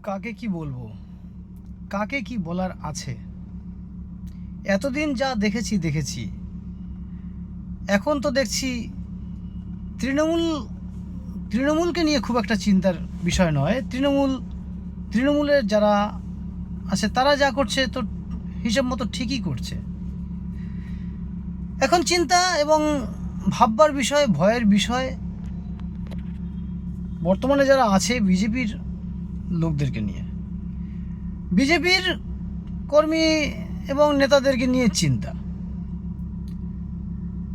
কাকে কি বলবো, কাকে কি বলার আছে। এতদিন যা দেখেছি এখন তো দেখছি তৃণমূলকে নিয়ে খুব একটা চিন্তার বিষয় নয়। তৃণমূলের যারা আছে তারা যা করছে তো হিসেব মতো ঠিকই করছে। এখন চিন্তা এবং ভাববার বিষয়, ভয়ের বিষয় বর্তমানে যারা আছে বিজেপির লোকদেরকে নিয়ে, বিজেপির কর্মী এবং নেতাদেরকে নিয়ে চিন্তা।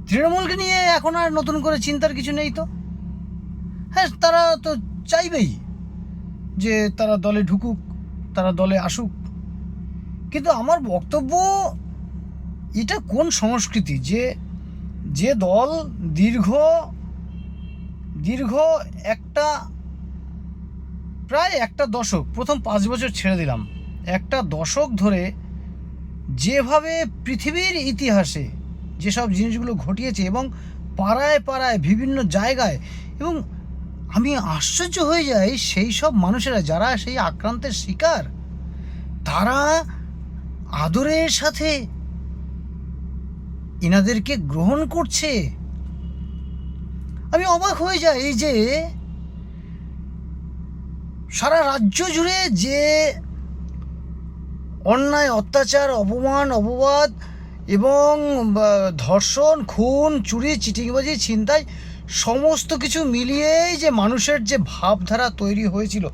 তৃণমূলকে নিয়ে এখন আর নতুন করে চিন্তার কিছু নেই। তো হ্যাঁ, তারা তো চাইবেই যে তারা দলে ঢুকুক, তারা দলে আসুক, কিন্তু আমার বক্তব্য এটা কোন সংস্কৃতি যে দল দীর্ঘ প্রায় একটা দশক, প্রথম 5 বছর ছেড়ে দিলাম, একটা দশক ধরে যেভাবে পৃথিবীর ইতিহাসে যেসব জিনিসগুলো ঘটিয়েছে এবং পাড়ায় পাড়ায় বিভিন্ন জায়গায়, এবং আমি আশ্চর্য হয়ে যাই সেই সব মানুষেরা যারা সেই আক্রান্তের শিকার, তারা আদরের সাথে এনাদেরকে গ্রহণ করছে। আমি অবাক হয়ে যাই এই যে সারা রাজ্য জুড়ে যে অন্যায়, অত্যাচার, অপমান, অপবাদ এবং ধর্ষণ, খুন, চুরি, চিটিংবাজি, ছিনতাই সমস্ত কিছু মিলিয়েই যে মানুষের যে ভাবধারা তৈরি হয়েছিল,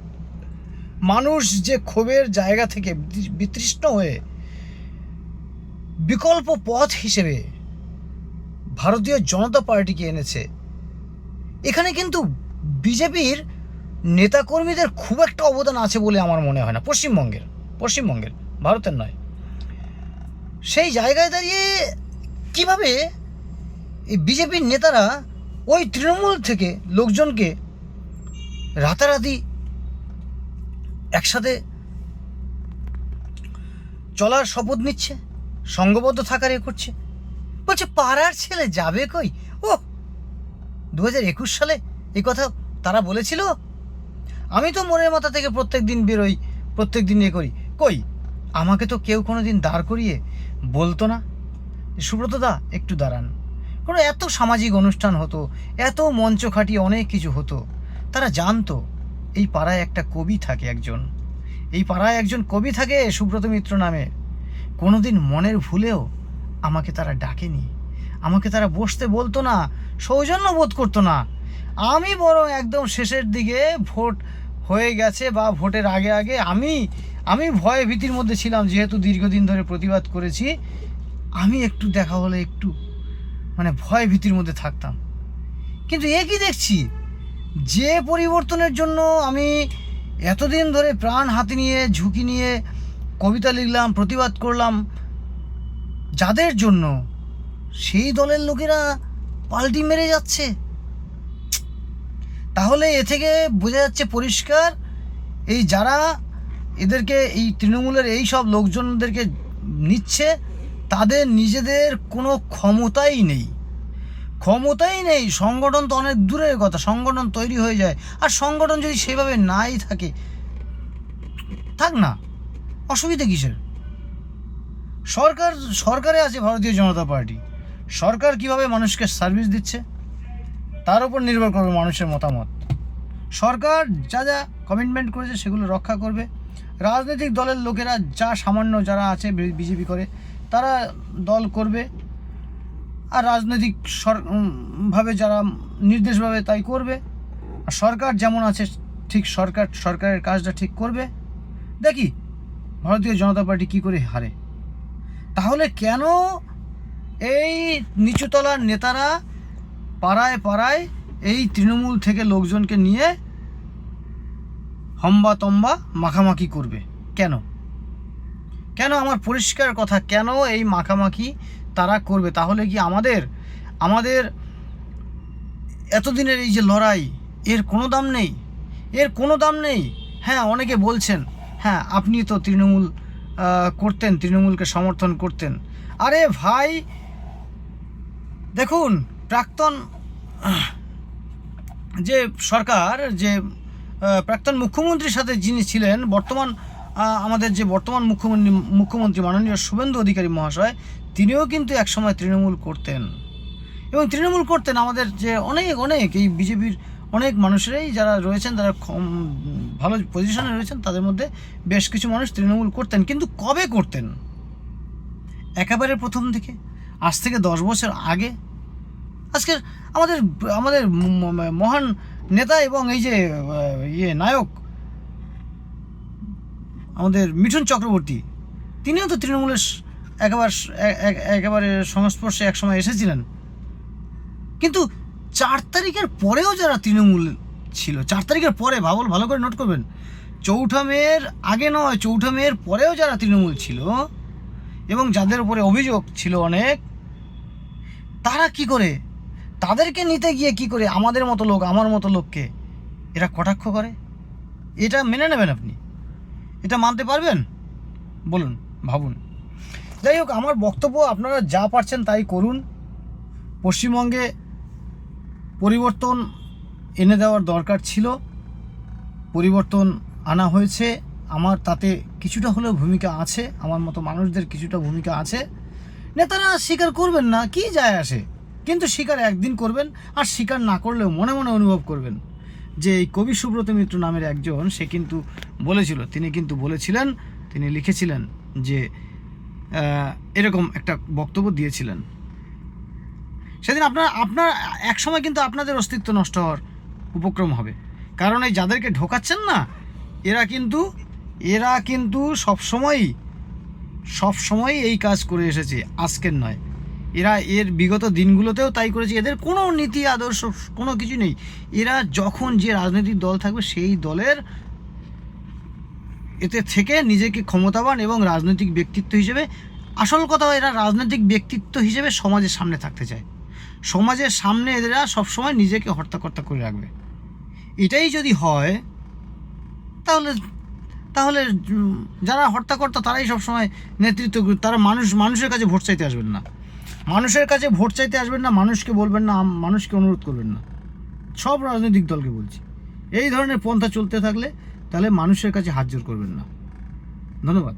মানুষ যে ক্ষোভের জায়গা থেকে বিতৃষ্ণ হয়ে বিকল্প পথ হিসেবে ভারতীয় জনতা পার্টিকে এনেছে, এখানে কিন্তু বিজেপির নেতাকর্মীদের খুব একটা অবদান আছে বলে আমার মনে হয় না। পশ্চিমবঙ্গের, ভারতের নয়। সেই জায়গায় দাঁড়িয়ে কিভাবে এই বিজেপির নেতারা ওই তৃণমূল থেকে লোকজনকে রাতারাতি একসাথে চলার শপথ নিচ্ছে, সঙ্গবদ্ধ থাকার করছে, বলছে পাড়ার ছেলে যাবে কই। ও 2021 সালে এই কথা তারা বলেছিল। আমি তো মনের মাথা থেকে প্রত্যেক দিন বেরোই, প্রত্যেক দিন করি, কই আমাকে তো কেউ কোনো দিন দাঁড় করিয়ে বলতো না সুব্রত দা একটু দাঁড়ান। কোনো এত সামাজিক অনুষ্ঠান হতো, এত মঞ্চ খাটিয়ে অনেক কিছু হতো, তারা জানতো এই পাড়ায় একটা কবি থাকে, একজন কবি থাকে সুব্রত মিত্র নামে। কোনো দিন মনের ভুলেও আমাকে তারা ডাকেনি, আমাকে তারা বসতে বলতো না, সৌজন্য বোধ করতো না। আমি বরং একদম শেষের দিকে ভোট হয়ে গেছে বা ভোটের আগে আমি ভয়ে ভীতির মধ্যে ছিলাম, যেহেতু দীর্ঘদিন ধরে প্রতিবাদ করেছি। আমি একটু দেখা হলে একটু ভয় ভীতির মধ্যে থাকতাম। কিন্তু কি দেখছি, যে পরিবর্তনের জন্য আমি এতদিন ধরে প্রাণ হাতে নিয়ে ঝুঁকি নিয়ে কবিতা লিখলাম, প্রতিবাদ করলাম, যাদের জন্য সেই দলের লোকেরা পাল্টি মেরে যাচ্ছে। তাহলে এ থেকে বোঝা যাচ্ছে পরিষ্কার, এই যারা এদেরকে, এই তৃণমূলের এই সব লোকজনদেরকে নিচ্ছে, তাদের নিজেদের কোনো ক্ষমতাই নেই। সংগঠন তো অনেক দূরের কথা, সংগঠন তৈরি হয়ে যায়। আর সংগঠন যদি সেভাবে নাই থাকে, থাক না, অসুবিধা কিসের? সরকারে আছে ভারতীয় জনতা পার্টি। সরকার কিভাবে মানুষকে সার্ভিস দিচ্ছে তার উপর নির্ভর করবে মানুষের মতামত। সরকার যা যা কমিটমেন্ট করেছে সেগুলো রক্ষা করবে। রাজনৈতিক দলের লোকেরা যা সামান্য যারা আছে বিজেপি করে, তারা দল করবে, আর রাজনৈতিক ভাবে যারা নির্দেশভাবে তাই করবে। আর সরকার যেমন আছে ঠিক সরকারের কাজটা ঠিক করবে। দেখি ভারতীয় জনতা পার্টি কী করে হারে। তাহলে কেন এই নিচুতলার নেতারা পাড়ায় পাড়ায় এই তৃণমূল থেকে লোকজনকে নিয়ে হম্বা তম্বা মাখামাখি করবে? কেন আমার পরিষ্কার কথা, কেন এই মাখামাখি তারা করবে? তাহলে কি আমাদের এতদিনের এই যে লড়াই, এর কোনো দাম নেই? হ্যাঁ, অনেকে বলছেন, হ্যাঁ আপনি তো তৃণমূল করতেন, তৃণমূলকে সমর্থন করতেন। আরে ভাই দেখুন, প্রাক্তন যে সরকার, যে প্রাক্তন মুখ্যমন্ত্রীর সাথে যিনি ছিলেন, বর্তমান আমাদের যে বর্তমান মুখ্যমন্ত্রী মাননীয় শুভেন্দু অধিকারী মহাশয়, তিনিও কিন্তু একসময় তৃণমূল করতেন। এবং তৃণমূল করতেন আমাদের যে অনেক এই বিজেপির অনেক মানুষেরাই যারা রয়েছেন, তারা ভালো পজিশনে রয়েছেন, তাদের মধ্যে বেশ কিছু মানুষ তৃণমূল করতেন। কিন্তু কবে করতেন? একেবারে প্রথম থেকে, আজ থেকে 10 বছর আগে। আজকে আমাদের মহান নেতা এবং এই যে নায়ক আমাদের মিঠুন চক্রবর্তী, তিনিও তো তৃণমূলের একেবারে সংস্পর্শে একসময় এসেছিলেন। কিন্তু 4 তারিখের পরেও যারা তৃণমূল ছিল, 4 তারিখের পরে, ভালো করে নোট করবেন, 4ঠা মের আগে নয়, 4ঠা মের পরেও যারা তৃণমূল ছিল এবং যাদের উপরে অভিযোগ ছিল অনেক, তারা কি করে, তাদেরকে নিতে গিয়ে কি করে আমাদের মতো লোক, আমার মতো লোককে এরা কটাক্ষ করে? এটা মেনে নেবেন আপনি? এটা মানতে পারবেন? বলুন, ভাবুন। যাই হোক, আমার বক্তব্য আপনারা যা পারছেন তাই করুন। পশ্চিমবঙ্গে পরিবর্তন এনে দেওয়ার দরকার ছিল, পরিবর্তন আনা হয়েছে। আমার তাতে কিছুটা হলেও ভূমিকা আছে, আমার মতো মানুষদের কিছুটা ভূমিকা আছে। নেতারা স্বীকার করবেন না, কি যায় আসে, কিন্তু স্বীকার একদিন করবেন। আর স্বীকার না করলেও মনে মনে অনুভব করবেন যে এই কবি সুব্রত মিত্র নামের একজন, সে কিন্তু বলেছিলেন, তিনি লিখেছিলেন যে এরকম একটা বক্তব্য দিয়েছিলেন। সেদিন আপনার এক সময় কিন্তু আপনাদের অস্তিত্ব নষ্ট হওয়ার উপক্রম হবে। কারণ এই যাদেরকে ঢোকাচ্ছেন না, এরা কিন্তু সবসময়ই এই কাজ করে এসেছে, আজকের নয়। এরা এর বিগত দিনগুলোতেও তাই করেছে। এদের কোনো নীতি আদর্শ কোনো কিছু নেই। এরা যখন যে রাজনৈতিক দল থাকবে সেই দলের এতে থেকে নিজেকে ক্ষমতাবান এবং রাজনৈতিক ব্যক্তিত্ব হিসেবে, আসল কথা এরা রাজনৈতিক ব্যক্তিত্ব হিসেবে সমাজের সামনে থাকতে চায়। সমাজের সামনে এরা সবসময় নিজেকে হর্তাকর্তা করে রাখবে। এটাই যদি হয়, তাহলে যারা হর্তাকর্তা তারাই সবসময় নেতৃত্ব, তারা মানুষের কাছে ভোট চাইতে আসবেন না, মানুষকে বলবেন না, মানুষকে অনুরোধ করবেন না। সব রাজনৈতিক দলকে বলছি, এই ধরনের পন্থা চলতে থাকলে তাহলে মানুষের কাছে হাত জোর করবেন না। ধন্যবাদ।